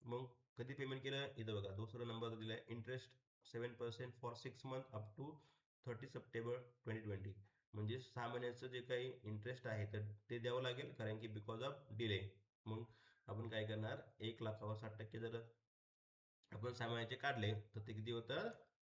मग कधी पेमेंट केलं, इथं बघा दुसरा नंबर दिलाय, interest 7% for 6 month up to 30 September 2020. म्हणजे 6 महिन्याचं जे काही इंटरेस्ट आहे तर ते द्यावं लागेल, कारण की बिकॉज ऑफ डिले. मग आपण काय करणार, 1 लाखावर 60% जर आपण 6 महिन्याचे काढले तर ते किती होतं,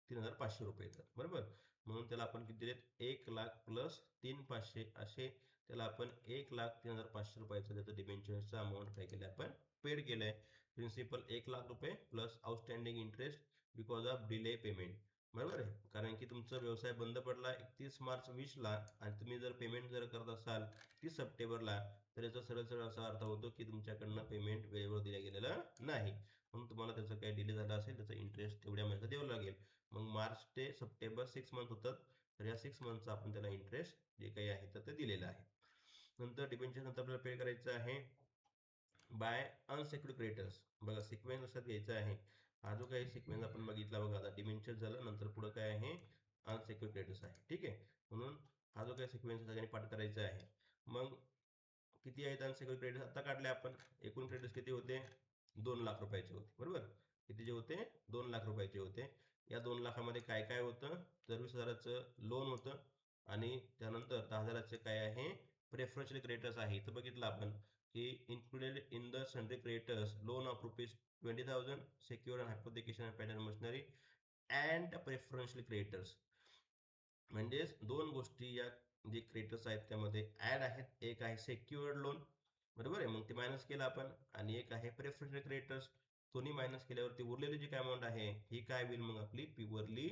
3,500 रुपये येतात, बरोबर. म्हणून त्याला आपण किती दिलेत, 1,00,000 प्लस 3,500 असे त्याला आपण 1,03,500 रुपयाचं त्याचं डिबेंचरचं अमाऊंट काय केलं आपण, पेड केलंय. प्रिन्सिपल 1,00,000 रुपये plus outstanding interest because of delay payment. बरोबर आहे, कारण की तुमचा व्यवसाय बंद पडला 31 मार्च 20ला आणि तुम्ही जर पेमेंट जर करत असाल 30 सप्टेंबरला, तर याचा सरळ सरळ असा अर्थ होतो की तुमच्याकडनं पेमेंट वेळेवर दिलं गेलेलं नाही, म्हणून तुम्हाला त्याचं काही डिले झाला असेल त्याचा इंटरेस्ट तेवढ्या महिन्याचा द्यावं लागेल. मग मार्च ते सप्टेंबर 6 मंथ होतात, तर या 6 मंथचा आपण त्याला इंटरेस्ट जे काही आहे तर ते दिलेलं आहे. नंतर डिबेंचर नंतर आपल्याला पे करायचं आहे बाय अनसेक्युर्ड क्रेडिटर्स. बघा सिक्वेन्स लक्षात घ्यायचा आहे. हा जो काही सिक्वेन्स आपण बघितला बघा, आता डिबेंचर झालं, नंतर पुढे काय आहे, अनसेक्युर्ड क्रेडिटर्स आहे. ठीक आहे, म्हणून हा जो काही सिक्वेन्स सगळ्यांनी पाठ करायचा आहे. मग किती आहेत अनसेक्युर्ड क्रेडिटर्स आता काढले आपण. एकूण क्रेडिटर्स किती होते, 2,00,000 रुपयाचे होते. बरोबर, किती जे होते, 2,00,000 रुपयाचे होते. या 2,00,000मध्ये काय काय होतं, 24,000चं लोन होतं आणि त्यानंतर 10,000चे काय आहे, प्रेफरन्शियल क्रेडिटर्स आहे. इथं बघितलं आपण की included in the sundry creditors loan of ₹20,000 secure and hypothecation pattern machinery and preferential creditors. म्हणजेच दोन गोष्टी या जे क्रेडिटर्स आहेत त्यामध्ये ऍड आहेत. एक आहे सेक्युअर्ड लोन, बरोबर आहे, मग ते मायनस केलं आपण, आणि एक आहे प्रेफरन्शियल क्रेडिटर्स. दोन्ही मायनस केल्यावरती उरलेली जी काय अमाऊंट आहे ही काय होईल, मग आपली प्युअरली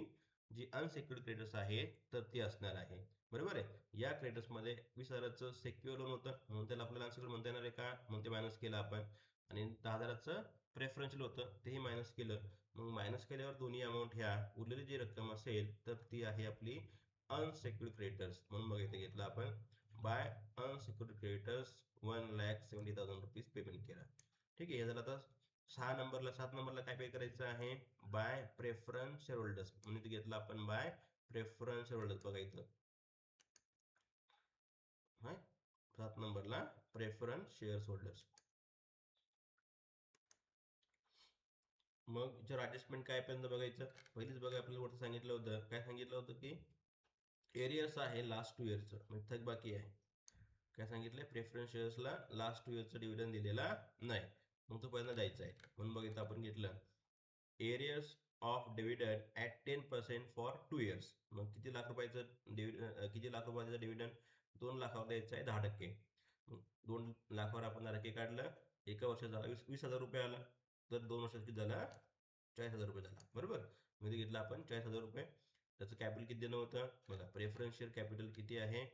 जी अनसेक्युअर्ड क्रेडिटर्स आहे तर ती असणार आहे. बरोबर आहे, या क्रेडिटर्समध्ये 20,000चं सेक्युअर लोन होतं म्हणून त्याला आपल्याला अनसेक्युअर्ड म्हणता येणार आहे का, मग ते मायनस केलं आपण. आणि 10,000चं प्रेफरन्शियल होतं तेही मायनस केलं. मग मायनस केल्यावर दोन्ही अमाऊंट ह्या उरलेली जी रक्कम असेल तर ती आहे आपली अनसेक्युर्ड क्रेडिटर्स. म्हणून बघा इथे घेतलं आपण बाय अनसेक्युर्ड क्रेडिटर्स 1,70,000 रुपीज पेमेंट केला. ठीक आहे, हे झालं. आता 7 नंबरला काय पे करायचं आहे, बाय प्रेफरन्स शेअर होल्डर्स. म्हणून इथे घेतलं आपण बाय प्रेफरन्स शेअर होल्डर्स. बघा इथं 7 नंबरला प्रेफरन्स शेअर होल्डर्स. मग जर ऍडजस्टमेंट काय पर्यंत बघायचं, पहिलीच बघा आपल्याला वरती सांगितलं होतं, काय सांगितलं होतं की एरियर्स आहे लास्ट 2 इयर्सचं, म्हणजे थक बाकी आहे. काय सांगितलंय, प्रेफरन्स शेअर्सला लास्ट 2 इयर्सचं डिव्हिडंड दिलेला नाही, मग तो पहिल्यांदा द्यायचा आहे. म्हणून बघितलं आपण घेतलं arrears of dividend at 10% for 2 years. मग किती लाख रुपयाचं किती लाख रुपयाचं डिव्हिडंड, 2 लाखावर द्यायचं आहे 10%. 2 लाखावर आपण 10% काढलं, एका वर्षात झाला 20,000 रुपये आला, तर 2 वर्षात किती झाला, 40,000 रुपये झाला. बरोबर, मध्ये घेतलं आपण 40,000 रुपये. त्याचं कॅपिटल किती देणं होतं बघा, प्रेफरन्स शेअर कॅपिटल किती आहे,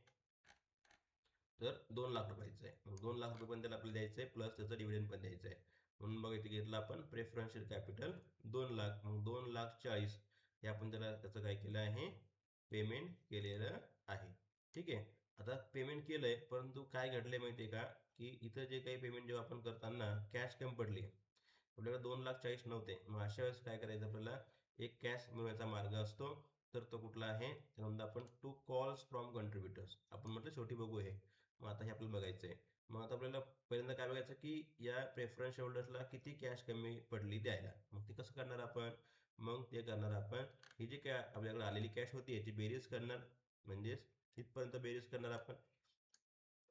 तर 2,00,000 रुपयाचं आहे. मग 2,00,000 रुपये पण त्याला आपल्याला द्यायचं आहे, प्लस त्याचं डिव्हिडंड पण द्यायचं आहे. म्हणून बघा इथे घेतलं आपण प्रेफरन्शियल कॅपिटल 2,00,000, मग 2,40,000 हे आपण त्याचं काय केलं आहे, पेमेंट केलेलं आहे. ठीक आहे, आता पेमेंट केलंय, परंतु काय घडलंय माहितीये का, की इथं जे काही पेमेंट जेव्हा आपण करताना कॅश कमी पडली, आपल्याला 2,40,000 नव्हते. मग अशा वेळेस काय करायचं, आपल्याला एक कॅश मिळवण्याचा मार्ग असतो, तर तो कुठला आहे, त्यानंतर आपण टू कॉल्स फ्रॉम कंट्रीब्युटर्स आपण म्हटलं शेवटी बघू हे. मग आता हे आपल्याला बघायचं आहे. मग आता आपल्याला पहिल्यांदा काय बघायचं की या प्रेफरन्स होल्डर्सला किती कॅश कमी पडली द्यायला. मग ते कसं करणार आपण, मग ते करणार आपण, ही जी काय आपल्याकडे आलेली कॅश होती याची बेरीज करणार, म्हणजेच इथपर्यंत बेरीज करणार आपण,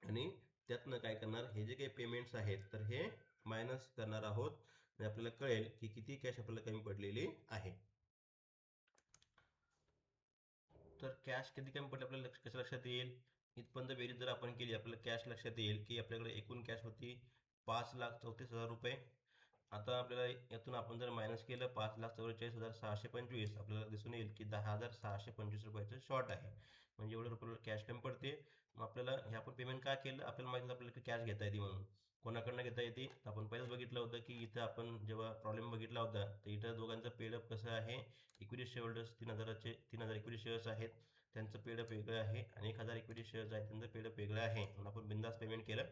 आणि त्यातनं काय करणार, हे जे काही पेमेंट्स आहेत तर हे मायनस करणार आहोत, आणि आपल्याला कळेल की किती कॅश आपल्याला कमी पडलेली आहे. तर कॅश किती कमी पडली आपल्याला कसं लक्षात येईल, इथपर्यंत बेरीज जर आपण केली आपल्याला कॅश लक्षात येईल की आपल्याकडे एकूण कॅश होती 5,34,000 रुपये. आता आपल्याला यातून आपण जर मायनस केलं 5,44,625, आपल्याला दिसून येईल की 10,625 रुपयाचं शॉर्ट आहे, म्हणजे एवढं रुपये कॅश कमी पडते. मग आपल्याला हे आपण पेमेंट का केलं, आपल्याला माहिती आपल्याला कॅश घेता येते म्हणून. कोणाकडनं घेता येते, आपण पहिलेच बघितलं होतं की इथं आपण जेव्हा प्रॉब्लेम बघितला होता तर इथं दोघांचं पेडअप कसं आहे, equity share holders 3,000 equity shares आहेत, त्यांचं पेडअप वेगळं आहे, आणि 1,000 इक्विटी शेअर्स आहेत त्यांचं पेडअप वेगळं आहे, म्हणून आपण बिंदास पेमेंट केलं.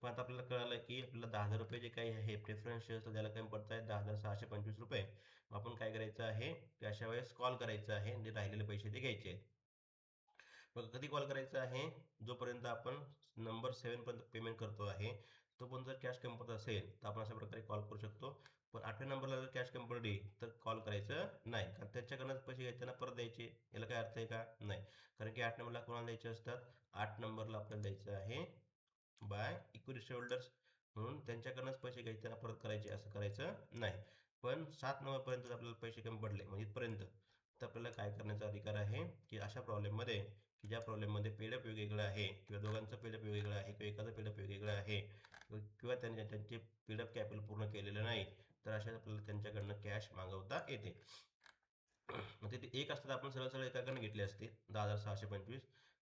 पण आता आपल्याला कळालं की आपल्याला 10,000 रुपये जे काही आहे प्रेफरन्स शेअर्सला द्यायला कमी पडत आहे 10,625 रुपये. आपण काय करायचं आहे, की अशा वेळेस कॉल करायचं आहे, म्हणजे राहिलेले पैसे ते घ्यायचे आहेत. मग कधी कॉल करायचं आहे, जोपर्यंत आपण नंबर 7 पर्यंत पेमेंट करतो आहे तोपर्यंत जर कॅश कमी पडत असेल तर आपण अशा प्रकारे कॉल करू शकतो. पण 8व्या नंबरला जर कॅश कमी पडली तर कॉल करायचं नाही, कारण त्याच्याकडनं पैसे घ्यायचे परत द्यायचे, याला काय अर्थ आहे का, नाही. कारण की 8 नंबरला कोणाला द्यायचे असतात, 8 नंबरला आपल्याला द्यायचं आहे बाय इक्विटी शेअर होल्डर्स, म्हणून त्यांच्याकडनंच पैसे घ्यायचे परत करायचे, असं करायचं नाही. पण 7 नंबरपर्यंत आपल्याला पैसे कमी पडले म्हणजे इथपर्यंत, तर आपल्याला काय करण्याचा अधिकार आहे की अशा प्रॉब्लेममध्ये की ज्या प्रॉब्लेममध्ये पेडअप वेगवेगळं आहे किंवा दोघांचं पेडअप वेगवेगळं आहे किंवा एकाचं पेडअप वेगवेगळं आहे किंवा त्यांचे पेडअप कॅपिटल पूर्ण केलेलं नाही, तर अशा आपल्याला त्यांच्याकडनं कॅश मागवता येते. मग तिथे एक असतात आपण सरळ सरळ एकाकडनं घेतले असते 10,625.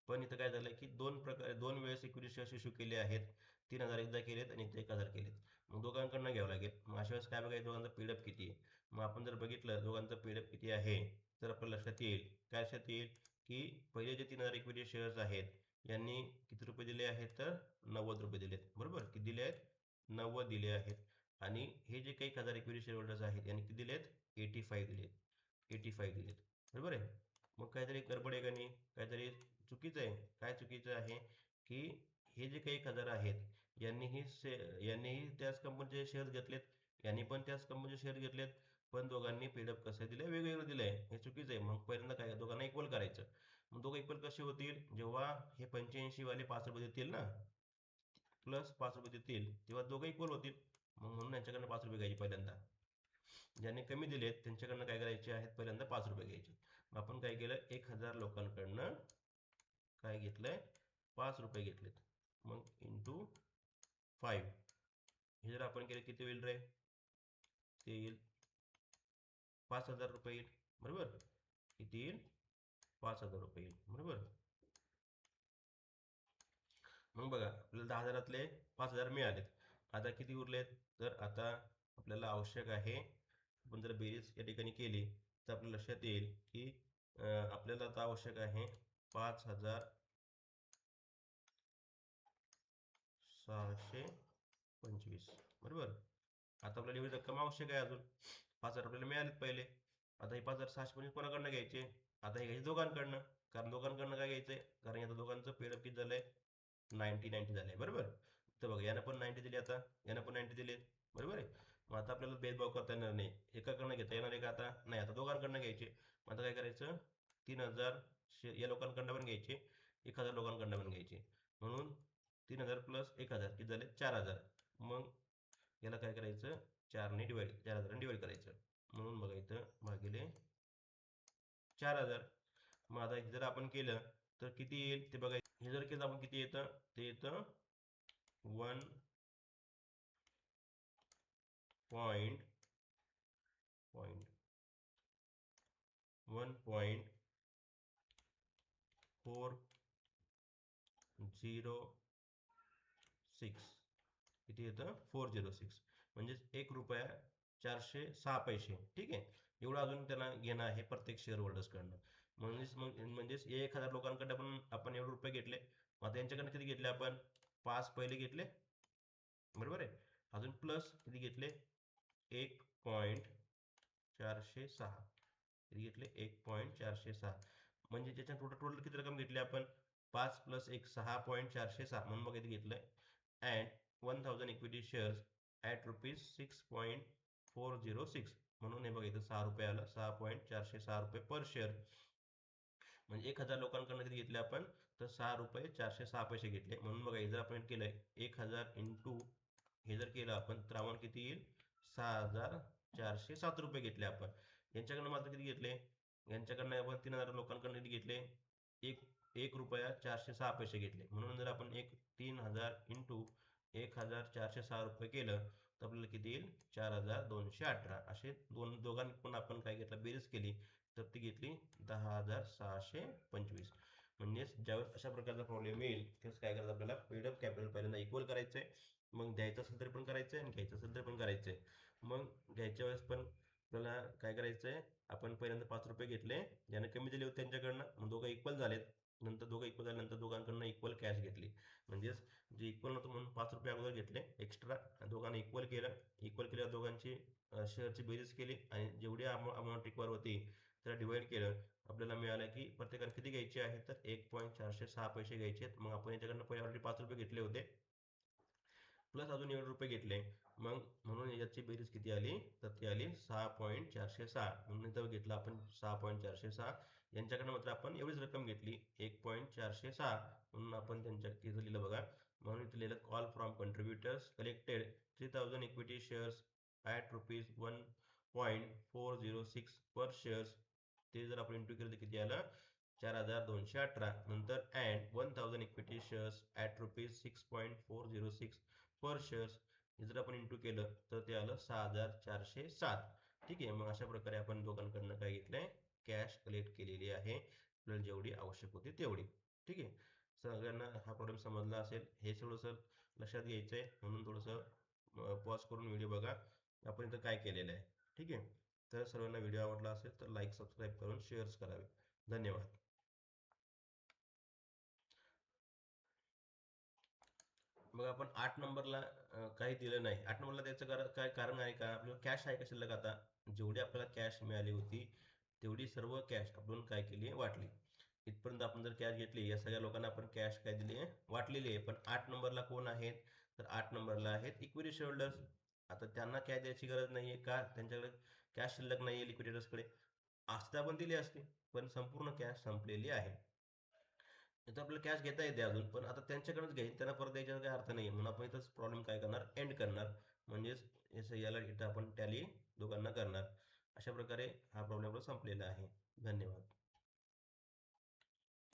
पण इथं काय झालं की दोन वेळेस इक्विटी शेअर्स इश्यू केले आहेत. 3,000 एकदा केलेत आणि इथे 1,000 केलेत. मग दोघांकडनं घ्यावं लागेल. मग अशा वेळेस काय बघायचं दोघांचं पेडअप किती आहे. मग आपण जर बघितलं दोघांचं पेडअप किती आहे, तर आपल्या लक्षात येईल काय लक्षात येईल की पहिले जे 3,000 इक्विटी शेअर्स आहेत यांनी किती रुपये दिले आहेत, तर 90 रुपये दिलेत. बरोबर, किती दिले आहेत, 90 दिले आहेत. आणि हे जे काही 1,000 इक्विटी शेअर होल्डर्स आहेत यांनी किती दिलेत, 85 दिलेत. 85 दिलेत. बरोबर आहे. मग काहीतरी गडबड आहे का नाही, काहीतरी चुकीचं आहे. काय चुकीचं आहे की हे जे काही 1,000 आहेत यांनीही त्याच कंपनीचे शेअर घेतलेत, यांनी पण त्याच कंपनीचे शेअर घेतलेत, पण दोघांनी पेडअप कसं दिलंय, वेगवेगळं दिलंय. हे चुकीचं आहे. मग पहिल्यांदा काय दोघांना इक्वल करायचं. मग दोघं इक्वल कसे होतील, जेव्हा हे 85 वाले 5 रुपये देतील ना, प्लस 5 रुपये देतील, तेव्हा दोघं इक्वल होतील. मग म्हणून यांच्याकडनं 5 रुपये घ्यायचे पहिल्यांदा. ज्यांनी कमी दिलेत त्यांच्याकडनं काय करायचे आहेत, पहिल्यांदा 5 रुपये घ्यायचे. मग आपण काय केलं, 1,000 लोकांकडनं काय घेतलंय, 5 रुपये घेतलेत. मग इंटू 5 हे जर आपण केलं किती होईल रे, ते येईल 5,000 रुपये येईल. बरोबर, किती येईल, 5,000 रुपये येईल. बरोबर. मग बघा आपल्याला 10,000तले 5,000 मिळालेत. आता किती उरलेत, तर आता आपल्याला आवश्यक आहे, आपण जर बेरीज या ठिकाणी केली तर आपल्या लक्षात येईल की आपल्याला आता आवश्यक आहे 5,625. बरोबर. आता आपल्याला एवढी रक्कम आवश्यक आहे. अजून 5,000 आपल्याला मिळालेत पहिले. आता हे 5,625 कोणाकडनं घ्यायचे, आता हे घ्यायचे दोघांकडनं. कारण दोघांकडनं काय घ्यायचंय, कारण आता दोघांचं पेड किती झालंय, 90 झालंय. बरोबर. तर बघा यानं पण 90 दिली, आता यानं पण 90 दिले. बरोबर आहे. मग आता आपल्याला भेदभाव करता येणार नाही, एकाकडनं घेता येणार आहे का, आता नाही, आता दोघांकडनं घ्यायचे. मग आता काय करायचं, 3,000 या लोकांकडनं पण घ्यायचे, 1,000 लोकांकडनं पण घ्यायचे. म्हणून 3,000 प्लस 1,000 किती झाले, 4,000. मग याला काय करायचं, 4,000 डिवाइड करायचं. म्हणून बघा इथं भागिले 4,000. मग आता जर आपण केलं तर किती येईल ते बघा. हे जर केलं आपण किती येतं, ते येतं 1.406. किती येतं, 406. म्हणजेच 1 रुपया 406 पैसे. ठीक आहे. एवढं अजून त्यांना घेणं आहे प्रत्येक शेअर होल्डर्सकडनं. म्हणजेच 1,000 लोकांकडनं पण आपण एवढे रुपये घेतले. मग आता यांच्याकडनं किती घेतले आपण, 5 पहिले घेतले. बरोबर आहे. अजून प्लस किती घेतले, 1.406. किती घेतले, 1.406. म्हणजे त्याच्या टोटल किती रक्कम घेतली आपण, 5 प्लस 1 6.406. म्हणून मग किती घेतलंय, अँड 1,000 इक्विटी शेअर्स ॲट ₹6.406. म्हणून हे बघा इथं 6 रुपये आलं, 6.406 रुपये पर शेअर. म्हणजे 1,000 लोकांकडनं किती घेतले आपण, तर 6 रुपये 406 घेतले. म्हणून बघा हे जर आपण केलंय 1,000 इंटू हे जर केलं आपण, तर आम्हाला किती येईल, 6,407 रुपये घेतले आपण. यांच्याकडनं मात्र किती घेतले, यांच्याकडनं आपण 3,000 लोकांकडनं किती घेतले, 1 रुपया 406 घेतले. म्हणून जर आपण 3,000 इंटू 1,406 रुपये केलं तर आपल्याला किती येईल, 4,218. असे दोघांनी पण आपण काय घेतलं, बेरीज केली तर ती घेतली 10,625. म्हणजेच ज्यावेळेस अशा प्रकारचा प्रॉब्लेम येईल त्यावेळेस काय करायचं, आपल्याला पेड कॅपिटल पहिल्यांदा इक्वल करायचंय. मग द्यायचं असेल तरी पण करायचंय आणि घ्यायचं असेल तरी पण करायचंय. मग घ्यायच्या वेळेस पण आपल्याला काय करायचंय, आपण पहिल्यांदा 5 रुपये घेतले, ज्याने कमी दिले होते त्यांच्याकडनं, मग दोघं इक्वल झालेत. नंतर दोघं इक्वल झाल्यानंतर दोघांकडनं इक्वल कॅश घेतली. म्हणजेच जे इक्वल नव्हतं म्हणून 5 रुपये अगोदर घेतले एक्स्ट्रा, दोघांना इक्वल केलं. इक्वल केल्यावर दोघांची शेअरची बेरीज केली आणि जेवढी अमाऊंट इक्वल होती त्याला डिवाइड केलं. आपल्याला मिळालं की प्रत्येकाने किती घ्यायचे आहे, तर 1.406 पैसे घ्यायचे आहेत. मग आपण याच्याकडनं पहिले ऑलरेडी 5 रुपये घेतले होते, प्लस अजून एवढे रुपये घेतले. मग म्हणून याची बेरीज किती आली, तर ती आली 6.406. म्हणून इथं घेतलं आपण 6.406. यांच्याकडनं मात्र आपण एवढीच रक्कम घेतली 1.406. म्हणून आपण त्यांच्या इथं लिहिलं बघा. म्हणून इथं लिहिलं, call from contributors collected 3,000 equity shares at ₹1.406 per shares. ते जर आपण इंटू केलं तर किती आलं? 4218. नंतर and 1000 equity shares at ₹6.406 per shares. हे जर आपण इंटू केलं तर ते आलं 6407. ठीक आहे. मग अशा प्रकारे आपण दोघांकडनं काय घेतलंय? कॅश कलेक्ट केलेली आहे, आपल्याला जेवढी आवश्यक होती तेवढी. ठीक आहे. सगळ्यांना हा प्रॉब्लेम समजला असेल. हे थोडंसं लक्षात घ्यायचं आहे, म्हणून थोडंसं पॉज करून व्हिडिओ बघा. आपण इथं काय केलेलं आहे. ठीक आहे. तर सर्वांना व्हिडिओ आवडला असेल तर लाईक, सबस्क्राईब करून शेअर्स करावे. धन्यवाद. मग आपण 8 नंबरला काही दिलं नाही. 8 नंबरला द्यायचं काय कारण आहे का? आपल्याला कॅश आहे का शिल्लक आता? जेवढी आपल्याला कॅश मिळाली होती, तेवढी सर्व कॅश आपण काय केली आहे? वाटली. इथपर्यंत आपण जर कॅश घेतली, या सगळ्या लोकांना आपण कॅश काय दिली आहे? वाटलेली आहे. पण 8 नंबरला कोण आहेत? तर 8 नंबरला आहेत इक्विटी शेअरहोल्डर्स. आता त्यांना कॅश द्यायची गरज नाहीये का? त्यांच्याकडे कॅश शिल्लक नाहीये लिक्विडेटर्सकडे. असता पण दिली असती, पण संपूर्ण कॅश संपलेली आहे. इथं आपल्याला कॅश घेता येते अजून, पण आता त्यांच्याकडेच घ्यायची, त्यांना परत द्यायचा काही अर्थ नाही. म्हणून आपण इथंच प्रॉब्लेम काय करणार? एंड करणार. म्हणजेच याला इथं आपण टॅली दोघांना करणार. अशा प्रकारे हा प्रॉब्लेम संपलेला आहे. धन्यवाद.